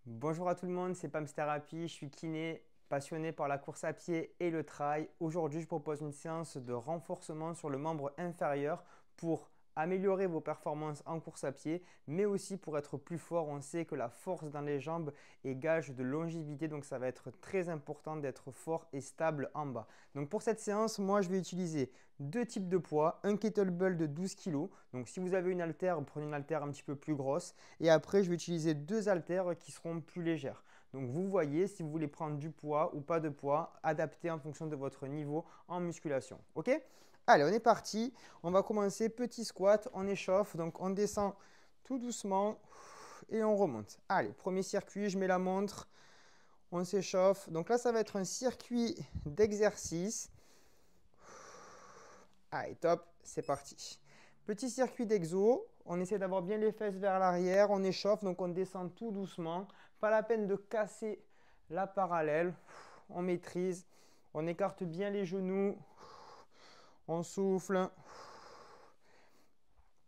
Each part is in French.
Bonjour à tout le monde, c'est Pams Therapy, je suis kiné, passionné par la course à pied et le trail. Aujourd'hui, je propose une séance de renforcement sur le membre inférieur pour améliorer vos performances en course à pied, mais aussi pour être plus fort. On sait que la force dans les jambes est gage de longévité, donc ça va être très important d'être fort et stable en bas. Donc pour cette séance, moi je vais utiliser deux types de poids, un kettlebell de 12 kg. Donc si vous avez une haltère, prenez une haltère un petit peu plus grosse. Et après, je vais utiliser deux haltères qui seront plus légères. Donc vous voyez si vous voulez prendre du poids ou pas de poids, adapté en fonction de votre niveau en musculation. Ok? Allez, on est parti. On va commencer petit squat, on échauffe. Donc on descend tout doucement et on remonte. Allez, premier circuit, je mets la montre. On s'échauffe. Donc là, ça va être un circuit d'exercice. Allez, top, c'est parti. Petit circuit d'exo, on essaie d'avoir bien les fesses vers l'arrière, on échauffe, donc on descend tout doucement. Pas la peine de casser la parallèle, on maîtrise, on écarte bien les genoux, on souffle.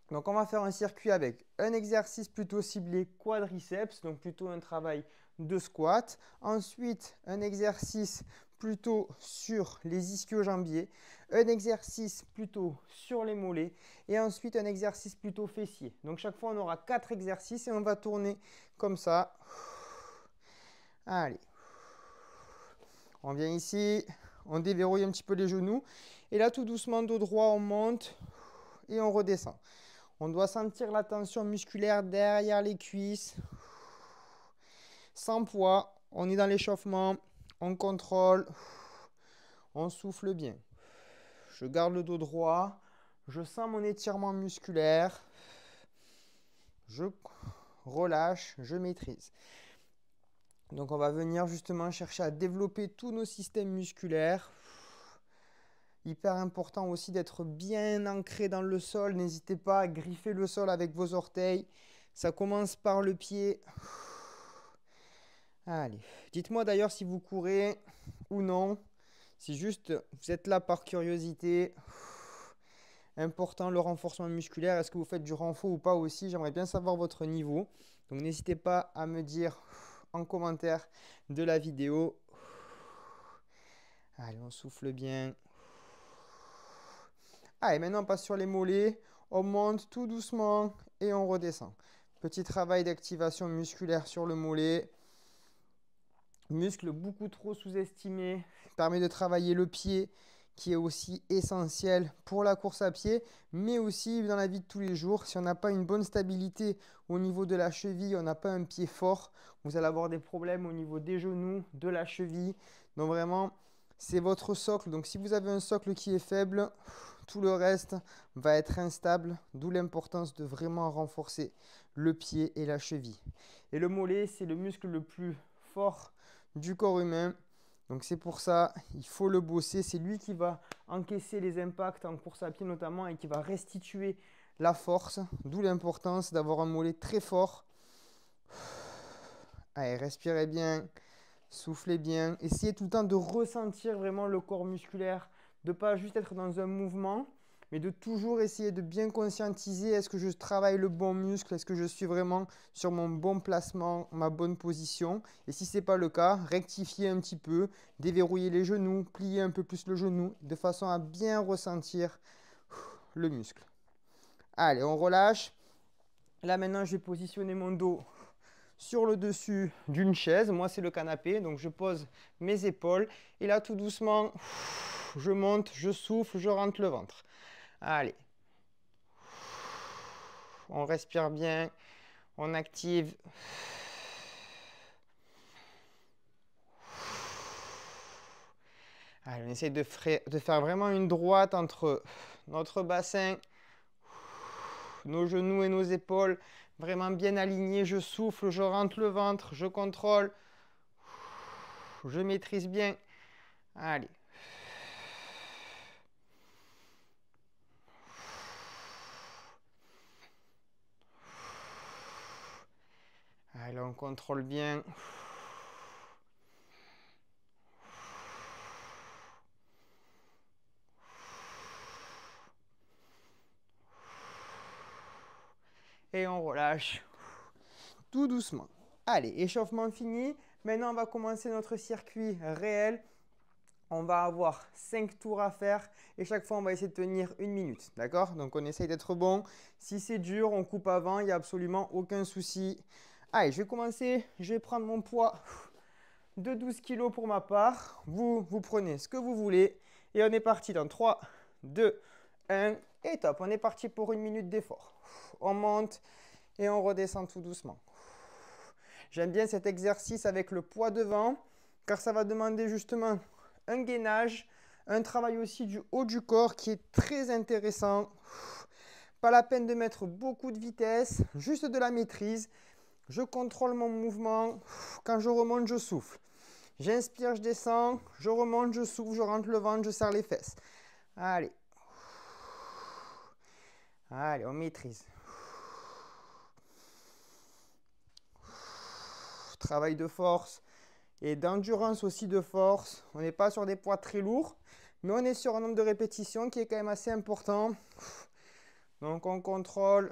Donc on va faire un circuit avec un exercice plutôt ciblé quadriceps, donc plutôt un travail de squat. Ensuite, un exercice plutôt sur les ischio-jambiers, un exercice plutôt sur les mollets et ensuite un exercice plutôt fessier. Donc chaque fois, on aura 4 exercices et on va tourner comme ça. Allez, on vient ici, on déverrouille un petit peu les genoux et là, tout doucement, dos droit, on monte et on redescend. On doit sentir la tension musculaire derrière les cuisses. Sans poids, on est dans l'échauffement, on contrôle, on souffle bien. Je garde le dos droit, je sens mon étirement musculaire, je relâche, je maîtrise. Donc on va venir justement chercher à développer tous nos systèmes musculaires. Hyper important aussi d'être bien ancré dans le sol. N'hésitez pas à griffer le sol avec vos orteils. Ça commence par le pied. Allez, dites-moi d'ailleurs si vous courez ou non. Si juste vous êtes là par curiosité. Important le renforcement musculaire. Est-ce que vous faites du renfort ou pas aussi? J'aimerais bien savoir votre niveau. Donc n'hésitez pas à me dire en commentaire de la vidéo. Allez, on souffle bien. Allez, maintenant on passe sur les mollets. On monte tout doucement et on redescend. Petit travail d'activation musculaire sur le mollet. Muscle beaucoup trop sous-estimé. Permet de travailler le pied qui est aussi essentiel pour la course à pied, mais aussi dans la vie de tous les jours. Si on n'a pas une bonne stabilité au niveau de la cheville, on n'a pas un pied fort, vous allez avoir des problèmes au niveau des genoux, de la cheville. Donc vraiment, c'est votre socle. Donc si vous avez un socle qui est faible, tout le reste va être instable, d'où l'importance de vraiment renforcer le pied et la cheville. Et le mollet, c'est le muscle le plus fort du corps humain. Donc c'est pour ça, il faut le bosser. C'est lui qui va encaisser les impacts en course à pied notamment et qui va restituer la force. D'où l'importance d'avoir un mollet très fort. Allez, respirez bien, soufflez bien. Essayez tout le temps de ressentir vraiment le corps musculaire, de ne pas juste être dans un mouvement, mais de toujours essayer de bien conscientiser, est-ce que je travaille le bon muscle, est-ce que je suis vraiment sur mon bon placement, ma bonne position. Et si ce n'est pas le cas, rectifiez un petit peu, déverrouillez les genoux, pliez un peu plus le genou, de façon à bien ressentir le muscle. Allez, on relâche. Là maintenant, je vais positionner mon dos sur le dessus d'une chaise. Moi, c'est le canapé, donc je pose mes épaules. Et là, tout doucement, je monte, je souffle, je rentre le ventre. Allez. On respire bien, on active. Allez, on essaie de faire vraiment une droite entre notre bassin, nos genoux et nos épaules. Vraiment bien alignés. Je souffle, je rentre le ventre, je contrôle. Je maîtrise bien. Allez. Allez, on contrôle bien. Et on relâche tout doucement. Allez, échauffement fini. Maintenant, on va commencer notre circuit réel. On va avoir 5 tours à faire et chaque fois, on va essayer de tenir 1 minute. D'accord? Donc, on essaye d'être bon. Si c'est dur, on coupe avant. Il n'y a absolument aucun souci. Allez, je vais commencer. Je vais prendre mon poids de 12 kg pour ma part. Vous prenez ce que vous voulez. Et on est parti dans 3, 2, 1 et top. On est parti pour 1 minute d'effort. On monte et on redescend tout doucement. J'aime bien cet exercice avec le poids devant car ça va demander justement un gainage, un travail aussi du haut du corps qui est très intéressant. Pas la peine de mettre beaucoup de vitesse, juste de la maîtrise. Je contrôle mon mouvement. Quand je remonte, je souffle. J'inspire, je descends, je remonte, je souffle, je rentre le ventre, je serre les fesses. Allez. Allez, on maîtrise. Travail de force et d'endurance aussi de force. On n'est pas sur des poids très lourds, mais on est sur un nombre de répétitions qui est quand même assez important. Donc on contrôle,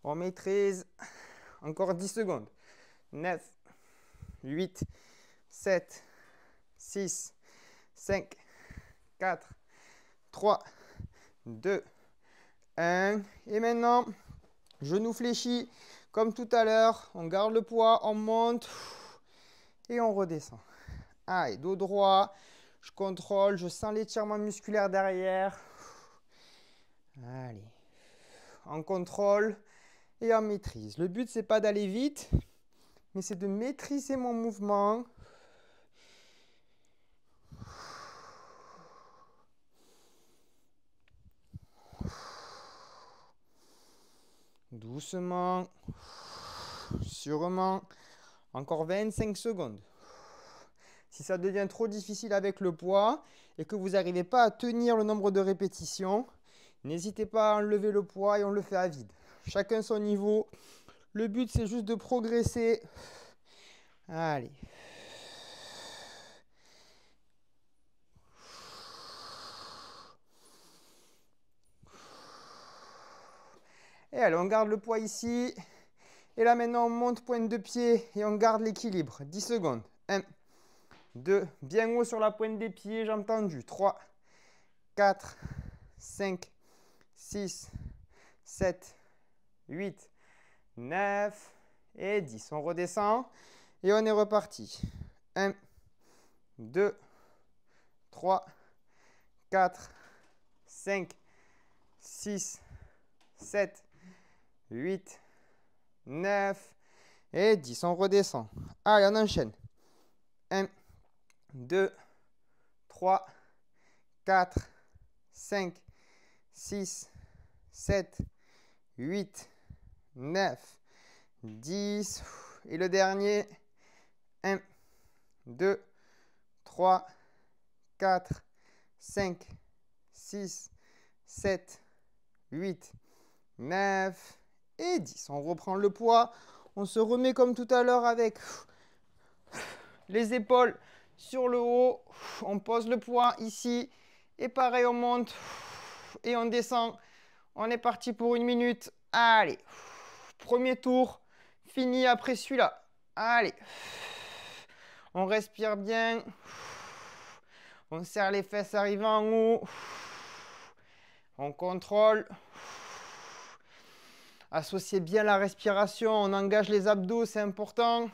on maîtrise. Encore 10 secondes. 9, 8, 7, 6, 5, 4, 3, 2, 1. Et maintenant, genou fléchi comme tout à l'heure. On garde le poids, on monte et on redescend. Allez, dos droit. Je contrôle, je sens l'étirement musculaire derrière. Allez, on contrôle et on maîtrise. Le but, c'est pas d'aller vite, mais c'est de maîtriser mon mouvement. Doucement, sûrement. Encore 25 secondes. Si ça devient trop difficile avec le poids et que vous n'arrivez pas à tenir le nombre de répétitions, n'hésitez pas à enlever le poids et on le fait à vide. Chacun son niveau. Le but, c'est juste de progresser. Allez. Et allez, on garde le poids ici. Et là, maintenant, on monte pointe de pied et on garde l'équilibre. 10 secondes. 1, 2, bien haut sur la pointe des pieds, jambes tendues. 3, 4, 5, 6, 7, 8, 9 et 10. On redescend et on est reparti. 1, 2, 3, 4, 5, 6, 7, 8, 9 et 10. On redescend. Allez, on enchaîne. 1, 2, 3, 4, 5, 6, 7, 8, 9, 10. Et le dernier. 1, 2, 3, 4, 5, 6, 7, 8, 9 et 10. On reprend le poids. On se remet comme tout à l'heure avec les épaules sur le haut. On pose le poids ici. Et pareil, on monte et on descend. On est parti pour 1 minute. Allez. Premier tour. Fini après celui-là. Allez. On respire bien. On serre les fesses arrivant en haut. On contrôle. Associez bien la respiration. On engage les abdos, c'est important.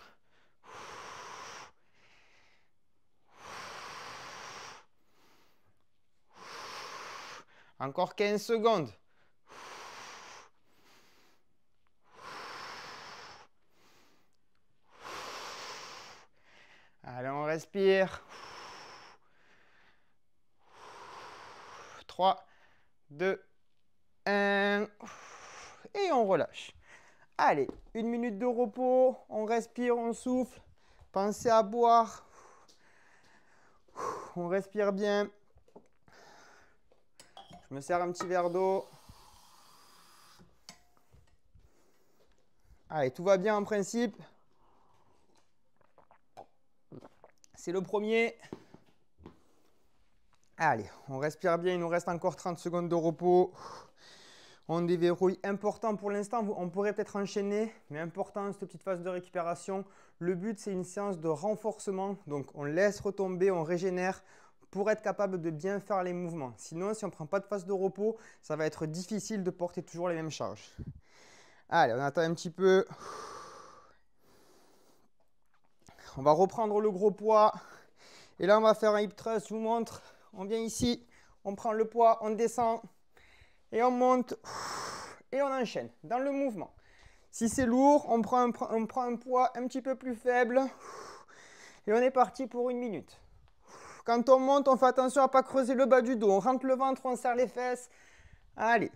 Encore 15 secondes. Allez, on respire. 3, 2, 1. Et on relâche. Allez, 1 minute de repos. On respire, on souffle. Pensez à boire. On respire bien. Je me sers un petit verre d'eau. Allez, tout va bien en principe. C'est le premier. Allez, on respire bien. Il nous reste encore 30 secondes de repos. On déverrouille. Important pour l'instant, on pourrait peut-être enchaîner, mais important cette petite phase de récupération. Le but, c'est une séance de renforcement. Donc, on laisse retomber, on régénère pour être capable de bien faire les mouvements. Sinon, si on ne prend pas de phase de repos, ça va être difficile de porter toujours les mêmes charges. Allez, on attend un petit peu. On va reprendre le gros poids. Et là, on va faire un hip thrust. Je vous montre. On vient ici, on prend le poids, on descend et on monte et on enchaîne dans le mouvement. Si c'est lourd, on prend un poids un petit peu plus faible et on est parti pour 1 minute. Quand on monte, on fait attention à ne pas creuser le bas du dos. On rentre le ventre, on serre les fesses. Allez.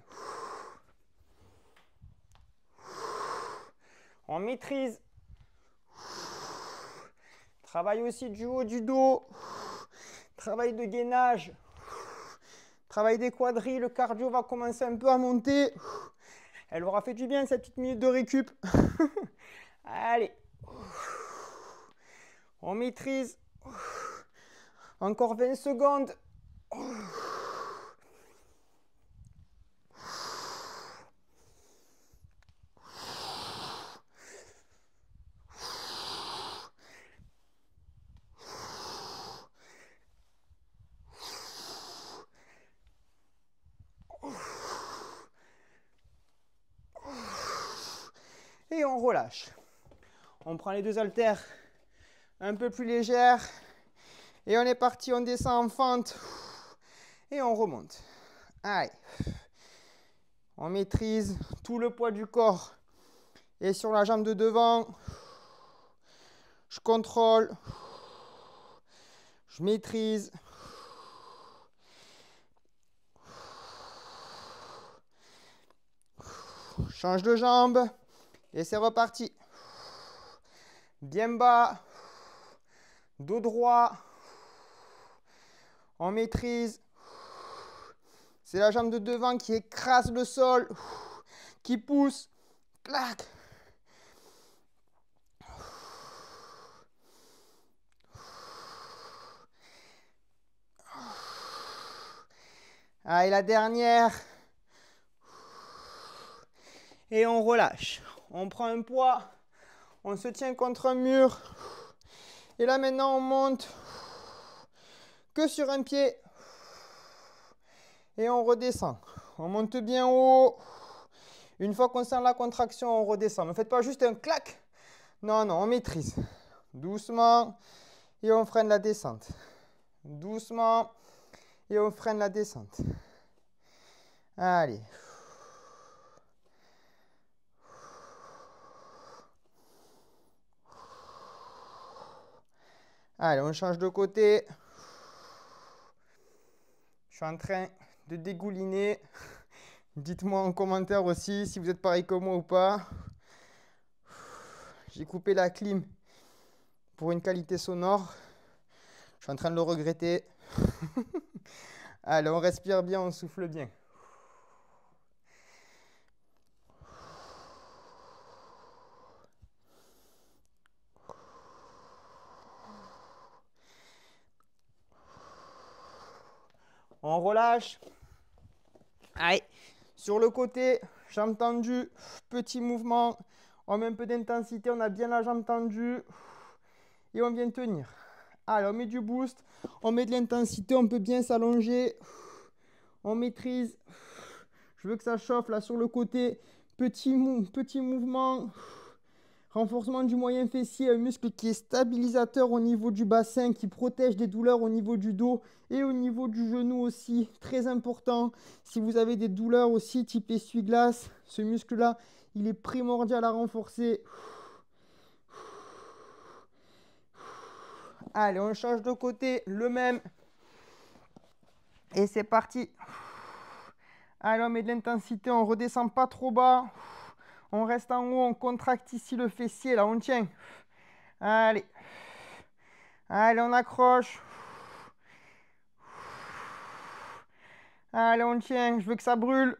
On maîtrise. Travail aussi du haut du dos. Travail de gainage. Travail des quadris. Le cardio va commencer un peu à monter. Elle aura fait du bien cette petite minute de récup. Allez. On maîtrise. Encore 20 secondes. Et on relâche. On prend les 2 haltères un peu plus légères. Et on est parti, on descend en fente. Et on remonte. Allez. On maîtrise tout le poids du corps. Et sur la jambe de devant, je contrôle. Je maîtrise. Change de jambe. Et c'est reparti. Bien bas. Dos droit. On maîtrise. C'est la jambe de devant qui écrase le sol. Qui pousse. Clac. Allez, la dernière. Et on relâche. On prend un poids. On se tient contre un mur. Et là maintenant on monte que sur un pied. Et on redescend. On monte bien haut. Une fois qu'on sent la contraction, on redescend. Ne faites pas juste un clac. Non, non, on maîtrise. Doucement. Et on freine la descente. Doucement. Et on freine la descente. Allez. Allez, on change de côté. Je suis en train de dégouliner. Dites-moi en commentaire aussi si vous êtes pareil que moi ou pas. J'ai coupé la clim pour une qualité sonore. Je suis en train de le regretter. Allez, on respire bien, on souffle bien. On relâche. Allez, sur le côté, jambe tendue, petit mouvement. On met un peu d'intensité, on a bien la jambe tendue. Et on vient tenir. Allez, on met du boost, on met de l'intensité, on peut bien s'allonger. On maîtrise. Je veux que ça chauffe là sur le côté. Petit mouvement. Renforcement du moyen fessier, un muscle qui est stabilisateur au niveau du bassin, qui protège des douleurs au niveau du dos et au niveau du genou aussi. Très important. Si vous avez des douleurs aussi type essuie-glace, ce muscle-là, il est primordial à renforcer. Allez, on change de côté, le même. Et c'est parti. Allez, on met de l'intensité, on ne redescend pas trop bas. On reste en haut, on contracte ici le fessier, là, on tient. Allez. Allez, on accroche. Allez, on tient, je veux que ça brûle.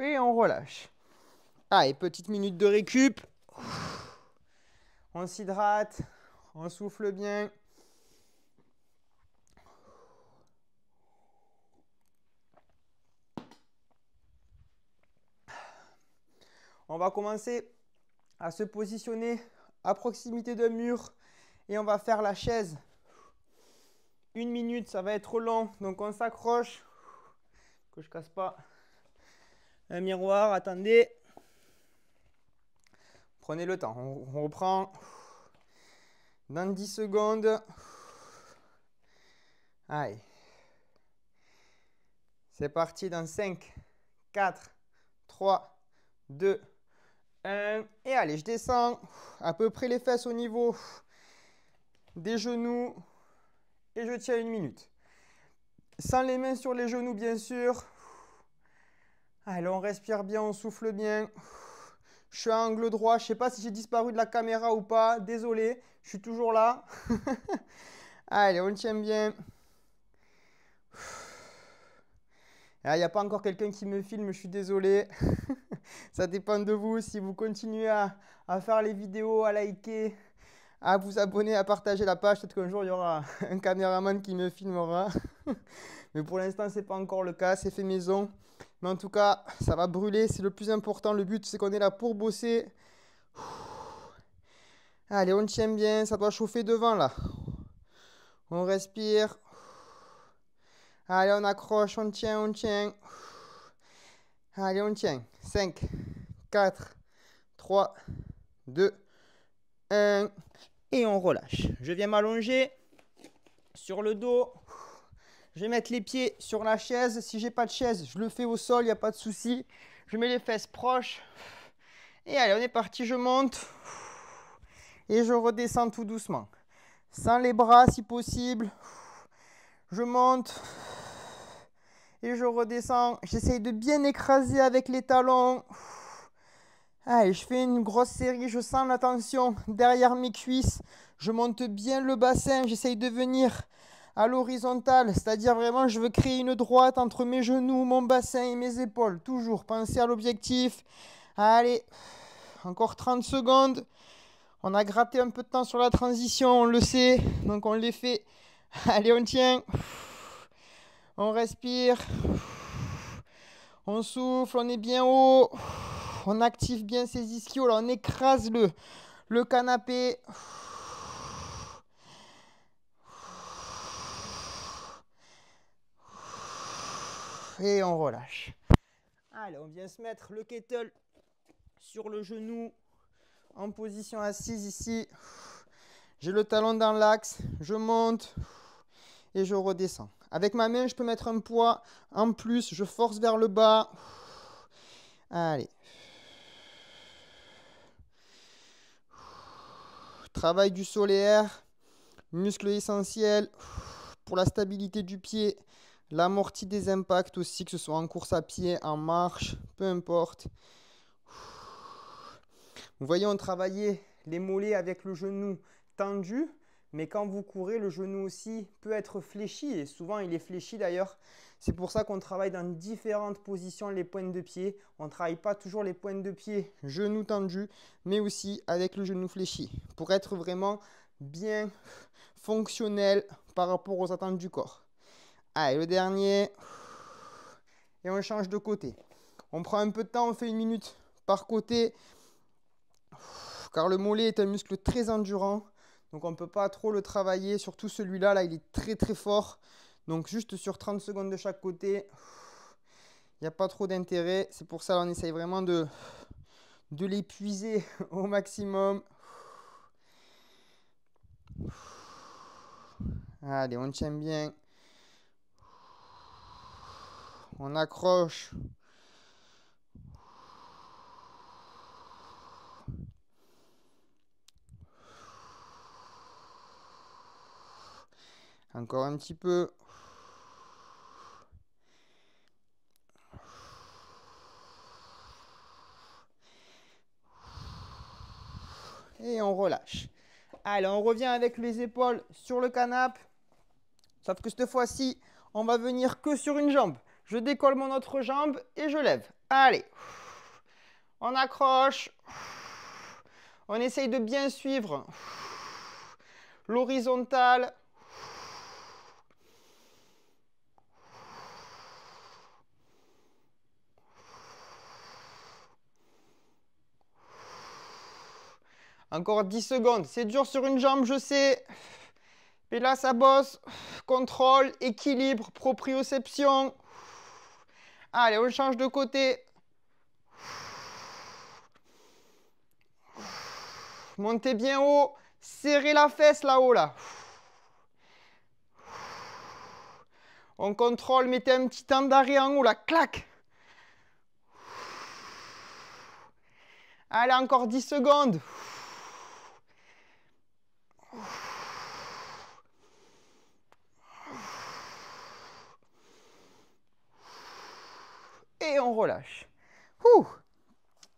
Et on relâche. Allez, petite minute de récup. On s'hydrate, on souffle bien. On va commencer à se positionner à proximité d'un mur et on va faire la chaise. 1 minute, ça va être long, donc on s'accroche. Que je casse pas un miroir, attendez. Prenez le temps, on reprend dans 10 secondes. Allez. C'est parti dans 5, 4, 3, 2, 1. Et allez, je descends à peu près les fesses au niveau des genoux. Et je tiens 1 minute. Sans les mains sur les genoux, bien sûr. Allez, on respire bien, on souffle bien. Je suis à angle droit. Je ne sais pas si j'ai disparu de la caméra ou pas. Désolé, je suis toujours là. Allez, on tient bien. Il n'y a pas encore quelqu'un qui me filme, je suis désolé. Ça dépend de vous. Si vous continuez à faire les vidéos, à liker, à vous abonner, à partager la page, peut-être qu'un jour il y aura un caméraman qui me filmera. Mais pour l'instant, ce n'est pas encore le cas, c'est fait maison. Mais en tout cas, ça va brûler, c'est le plus important. Le but, c'est qu'on est là pour bosser. Allez, on tient bien, ça doit chauffer devant là. On respire. Allez, on accroche, on tient, on tient. Allez, on tient. 5, 4, 3, 2, 1. Et on relâche. Je viens m'allonger sur le dos. Je vais mettre les pieds sur la chaise. Si j'ai pas de chaise, je le fais au sol, il n'y a pas de souci. Je mets les fesses proches. Et allez, on est parti, je monte. Et je redescends tout doucement. Sans les bras si possible. Je monte. Et je redescends. J'essaye de bien écraser avec les talons. Allez, je fais une grosse série. Je sens la tension derrière mes cuisses. Je monte bien le bassin. J'essaye de venir à l'horizontale. C'est-à-dire vraiment, je veux créer une droite entre mes genoux, mon bassin et mes épaules. Toujours penser à l'objectif. Allez, encore 30 secondes. On a gratté un peu de temps sur la transition, on le sait. Donc on les fait. Allez, on tient. On respire. On souffle, on est bien haut. On active bien ses ischios. Là, on écrase le canapé. Et on relâche. Allez, on vient se mettre le kettle sur le genou en position assise ici. J'ai le talon dans l'axe. Je monte et je redescends. Avec ma main, je peux mettre un poids en plus. Je force vers le bas. Allez. Travail du solaire. Muscle essentiel pour la stabilité du pied. L'amorti des impacts aussi, que ce soit en course à pied, en marche, peu importe. Vous voyez, on travaillait les mollets avec le genou tendu. Mais quand vous courez, le genou aussi peut être fléchi et souvent il est fléchi d'ailleurs. C'est pour ça qu'on travaille dans différentes positions les pointes de pied. On ne travaille pas toujours les pointes de pied genou tendu, mais aussi avec le genou fléchi pour être vraiment bien fonctionnel par rapport aux attentes du corps. Allez, le dernier. Et on change de côté. On prend un peu de temps, on fait 1 minute par côté car le mollet est un muscle très endurant. Donc on ne peut pas trop le travailler, surtout celui-là, là, il est très très fort. Donc juste sur 30 secondes de chaque côté, il n'y a pas trop d'intérêt. C'est pour ça qu'on essaye vraiment de l'épuiser au maximum. Allez, on tient bien. On accroche. Encore un petit peu. Et on relâche. Allez, on revient avec les épaules sur le canapé. Sauf que cette fois-ci, on va venir que sur une jambe. Je décolle mon autre jambe et je lève. Allez, on accroche. On essaye de bien suivre l'horizontale. Encore 10 secondes. C'est dur sur une jambe, je sais. Mais là, ça bosse. Contrôle, équilibre, proprioception. Allez, on change de côté. Montez bien haut. Serrez la fesse là-haut, là. On contrôle, mettez un petit temps d'arrêt en haut, là. Clac. Allez, encore 10 secondes. Et on relâche. Ouh.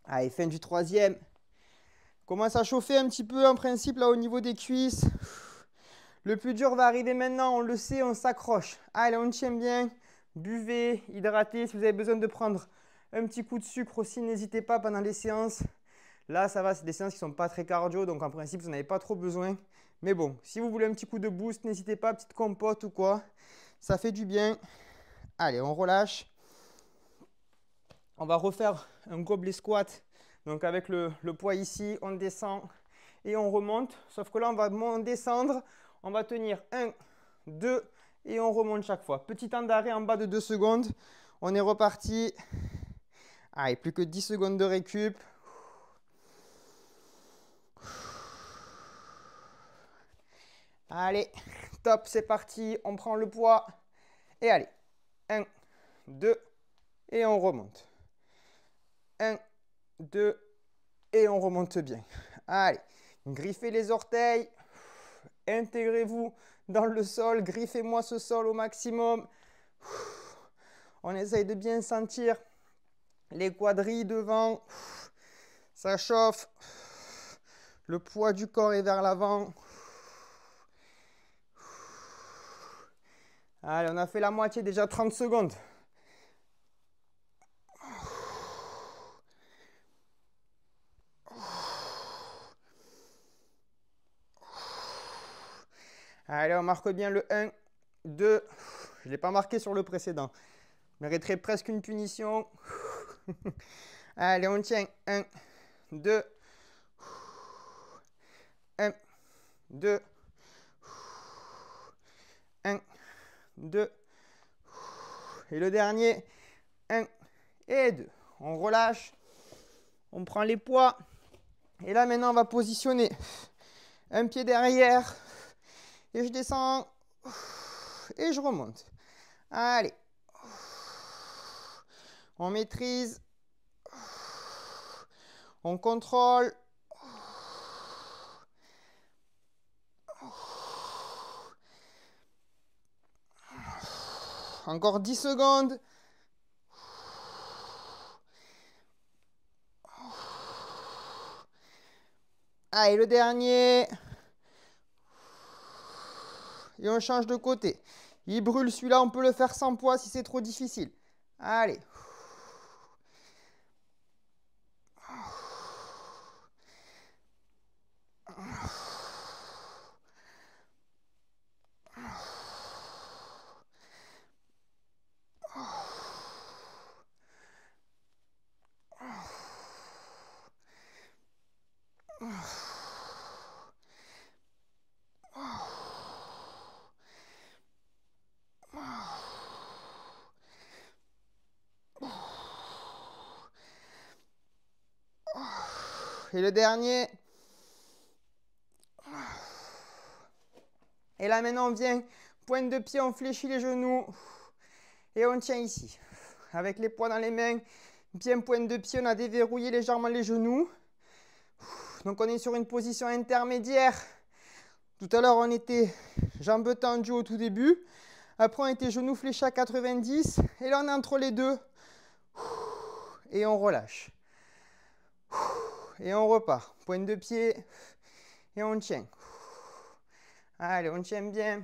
Allez, fin du troisième. Commence à chauffer un petit peu en principe là au niveau des cuisses. Le plus dur va arriver maintenant, on le sait, on s'accroche. Allez, on tient bien. Buvez, hydratez. Si vous avez besoin de prendre un petit coup de sucre aussi, n'hésitez pas pendant les séances. Là, ça va, c'est des séances qui ne sont pas très cardio, donc en principe, vous n'en avez pas trop besoin. Mais bon, si vous voulez un petit coup de boost, n'hésitez pas, petite compote ou quoi. Ça fait du bien. Allez, on relâche. On va refaire un gobelet squat. Donc avec le poids ici, on descend et on remonte. Sauf que là, on va descendre. On va tenir 1, 2 et on remonte chaque fois. Petit temps d'arrêt en bas de 2 secondes. On est reparti. Allez, plus que 10 secondes de récup. Allez, top, c'est parti. On prend le poids. Et allez, 1, 2 et on remonte. 1, 2 et on remonte bien. Allez, griffez les orteils. Intégrez-vous dans le sol. Griffez-moi ce sol au maximum. On essaye de bien sentir les quadrilles devant. Ça chauffe. Le poids du corps est vers l'avant. Allez, on a fait la moitié, déjà 30 secondes. Allez, on marque bien le 1, 2. Je ne l'ai pas marqué sur le précédent. Mériterait presque une punition. Allez, on tient. 1, 2. 1, 2. 1, 2. Et le dernier. 1 et 2. On relâche. On prend les poids. Et là, maintenant, on va positionner un pied derrière. Et je descends. Et je remonte. Allez. On maîtrise. On contrôle. Encore 10 secondes. Allez, le dernier. Et on change de côté. Il brûle celui-là, on peut le faire sans poids si c'est trop difficile. Allez. Et le dernier. Et là maintenant on vient, pointe de pied, on fléchit les genoux. Et on tient ici. Avec les poids dans les mains, bien pointe de pied, on a déverrouillé légèrement les genoux. Donc on est sur une position intermédiaire. Tout à l'heure on était jambes tendues au tout début. Après on était genoux fléchis à 90. Et là on est entre les deux. Et on relâche. Et on repart. Pointe de pied. Et on tient. Allez, on tient bien.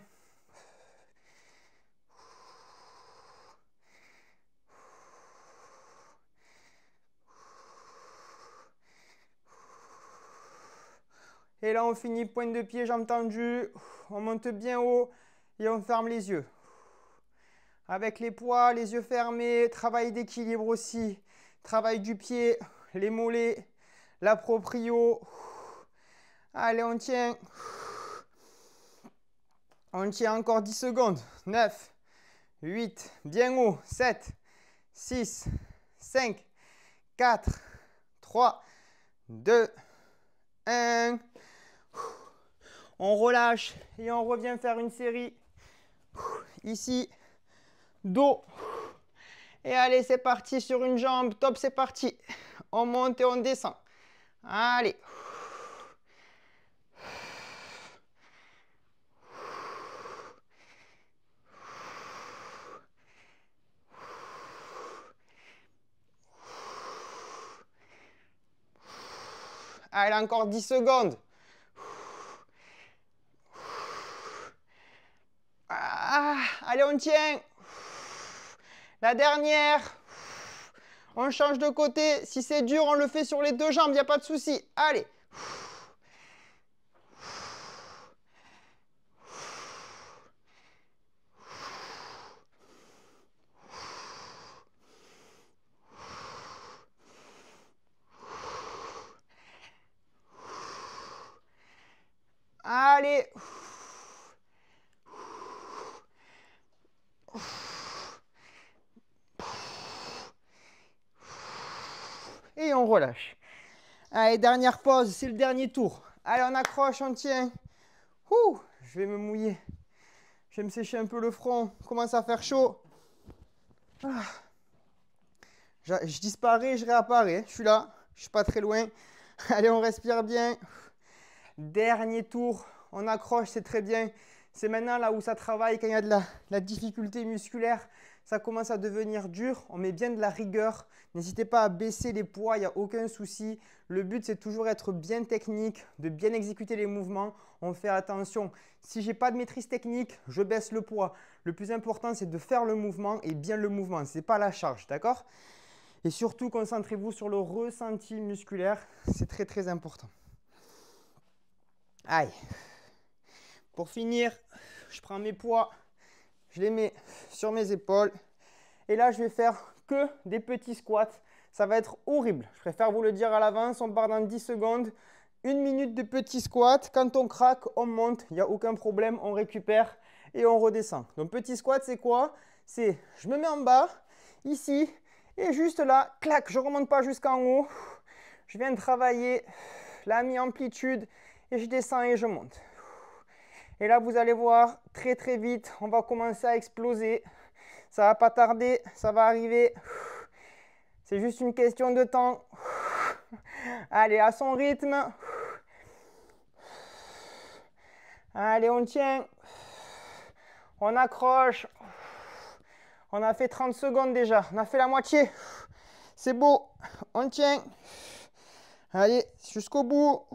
Et là, on finit pointe de pied, jambes tendues. On monte bien haut et on ferme les yeux. Avec les poids, les yeux fermés, travail d'équilibre aussi. Travail du pied, les mollets, la proprio. Allez, on tient. On tient encore 10 secondes. 9, 8, bien haut. 7, 6, 5, 4, 3, 2, 1. On relâche et on revient faire une série. Ici, dos. Et allez, c'est parti sur une jambe. Top, c'est parti. On monte et on descend. Allez. Allez, encore 10 secondes. Allez, on tient. La dernière. On change de côté. Si c'est dur, on le fait sur les deux jambes. Il n'y a pas de souci. Allez. Allez. Et on relâche. Allez, dernière pause, c'est le dernier tour. Allez, on accroche, on tient. Ouh, je vais me mouiller. Je vais me sécher un peu le front. Commence à faire chaud. Je disparais, je réapparais. Je suis là, je suis pas très loin. Allez, on respire bien. Dernier tour, on accroche, c'est très bien. C'est maintenant là où ça travaille, quand il y a de la difficulté musculaire, ça commence à devenir dur. On met bien de la rigueur. N'hésitez pas à baisser les poids, il n'y a aucun souci. Le but, c'est toujours être bien technique, de bien exécuter les mouvements. On fait attention. Si je n'ai pas de maîtrise technique, je baisse le poids. Le plus important, c'est de faire le mouvement et bien le mouvement. Ce n'est pas la charge, d'accord? Et surtout, concentrez-vous sur le ressenti musculaire. C'est très, très important. Aïe. Pour finir, je prends mes poids, je les mets sur mes épaules. Et là, je vais faire que des petits squats. Ça va être horrible. Je préfère vous le dire à l'avance. On part dans 10 secondes. 1 minute de petits squats. Quand on craque, on monte. Il n'y a aucun problème. On récupère et on redescend. Donc, petit squat, c'est quoi? C'est je me mets en bas, ici, et juste là, clac, je ne remonte pas jusqu'en haut. Je viens de travailler la mi-amplitude et je descends et je monte. Et là, vous allez voir, très très vite, on va commencer à exploser. Ça ne va pas tarder, ça va arriver. C'est juste une question de temps. Allez, à son rythme. Allez, on tient. On accroche. On a fait 30 secondes déjà. On a fait la moitié. C'est beau. On tient. Allez, jusqu'au bout.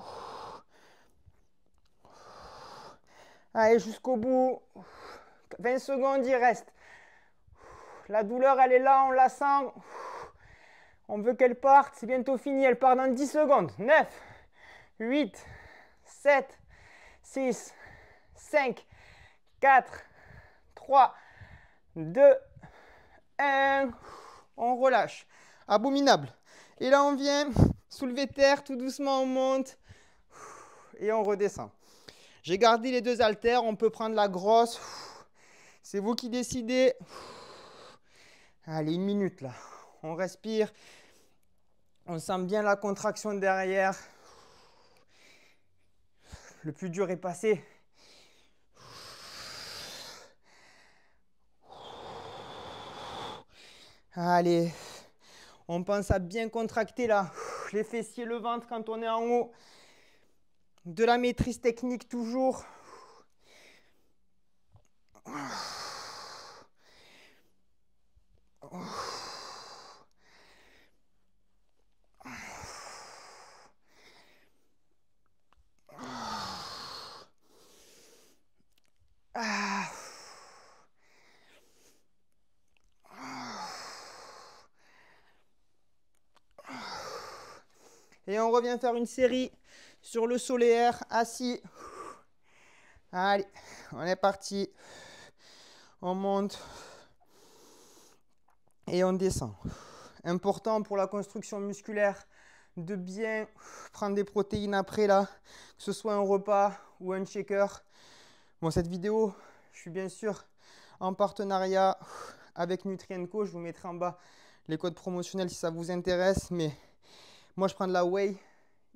Allez, jusqu'au bout. 20 secondes, il reste. La douleur, elle est là, on la sent. On veut qu'elle parte. C'est bientôt fini. Elle part dans 10 secondes. 9, 8, 7, 6, 5, 4, 3, 2, 1. On relâche. Abominable. Et là, on vient soulever terre. Tout doucement, on monte. Et on redescend. J'ai gardé les deux haltères. On peut prendre la grosse. C'est vous qui décidez. Allez, 1 minute là. On respire. On sent bien la contraction derrière. Le plus dur est passé. Allez. On pense à bien contracter là. Les fessiers, le ventre quand on est en haut. De la maîtrise technique toujours. Et on revient faire une série sur le solaire, assis. Allez, on est parti. On monte et on descend. Important pour la construction musculaire de bien prendre des protéines après là, que ce soit un repas ou un shaker. Bon, cette vidéo, je suis bien sûr en partenariat avec Nutrien&Co. Je vous mettrai en bas les codes promotionnels si ça vous intéresse. Mais moi, je prends de la whey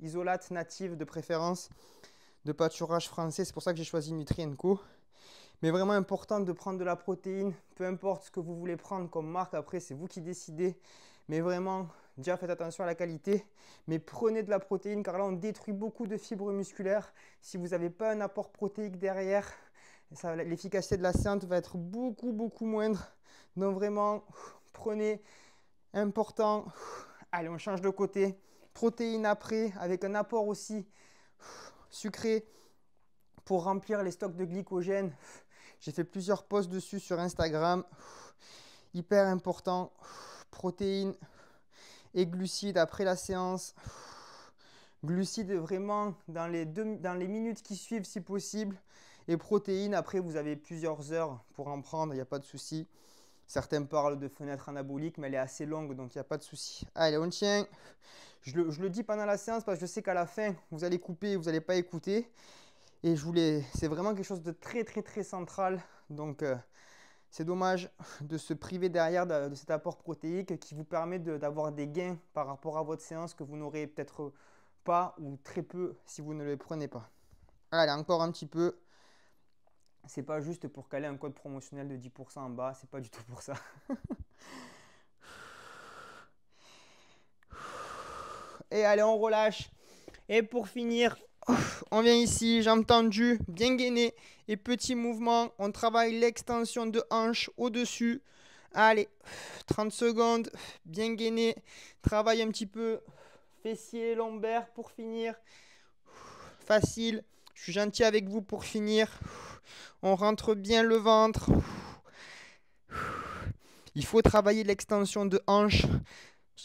isolate native de préférence, de pâturage français. C'est pour ça que j'ai choisi Nutrien&Co. Mais vraiment important de prendre de la protéine, peu importe ce que vous voulez prendre comme marque. Après, c'est vous qui décidez. Mais vraiment, déjà faites attention à la qualité. Mais prenez de la protéine car là, on détruit beaucoup de fibres musculaires. Si vous n'avez pas un apport protéique derrière, l'efficacité de la séance va être beaucoup moindre. Donc vraiment, prenez, important. Allez, on change de côté. Protéines après, avec un apport aussi sucré pour remplir les stocks de glycogène. J'ai fait plusieurs posts dessus sur Instagram. Hyper important. Protéines et glucides après la séance. Glucides vraiment dans les minutes qui suivent si possible. Et protéines, après vous avez plusieurs heures pour en prendre, il n'y a pas de souci. Certains parlent de fenêtre anabolique, mais elle est assez longue, donc il n'y a pas de souci. Allez, on tient. Je le dis pendant la séance parce que je sais qu'à la fin, vous allez couper et vous n'allez pas écouter. Et c'est vraiment quelque chose de très central. Donc, c'est dommage de se priver derrière de cet apport protéique qui vous permet d'avoir des gains par rapport à votre séance que vous n'aurez peut-être pas ou très peu si vous ne le prenez pas. Allez, encore un petit peu. C'est pas juste pour caler un code promotionnel de 10% en bas, c'est pas du tout pour ça. Et allez, on relâche. Et pour finir, on vient ici, jambes tendues, bien gainées. Et petit mouvement, on travaille l'extension de hanche au-dessus. Allez, 30 secondes, bien gainé. Travaille un petit peu fessier, lombaire pour finir. Facile, je suis gentil avec vous pour finir. On rentre bien le ventre. Il faut travailler l'extension de hanche.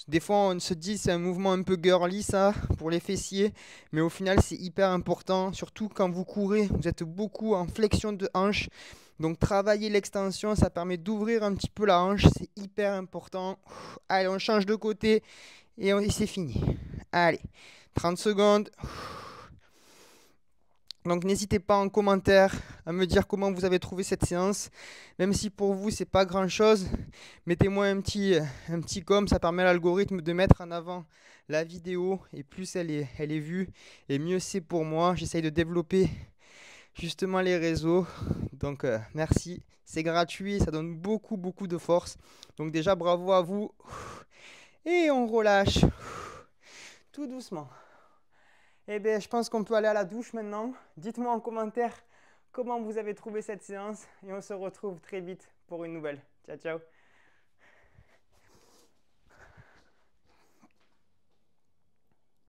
Des fois, on se dit c'est un mouvement un peu girly ça, pour les fessiers. Mais au final, c'est hyper important. Surtout quand vous courez, vous êtes beaucoup en flexion de hanche. Donc, travailler l'extension, ça permet d'ouvrir un petit peu la hanche. C'est hyper important. Allez, on change de côté et c'est fini. Allez, 30 secondes. Donc n'hésitez pas en commentaire à me dire comment vous avez trouvé cette séance. Même si pour vous c'est pas grand chose, mettez-moi un petit com, ça permet à l'algorithme de mettre en avant la vidéo et plus elle est vue et mieux c'est pour moi. J'essaye de développer justement les réseaux. Donc merci, c'est gratuit, ça donne beaucoup de force. Donc déjà bravo à vous et on relâche tout doucement. Eh bien, je pense qu'on peut aller à la douche maintenant. Dites-moi en commentaire comment vous avez trouvé cette séance et on se retrouve très vite pour une nouvelle. Ciao, ciao.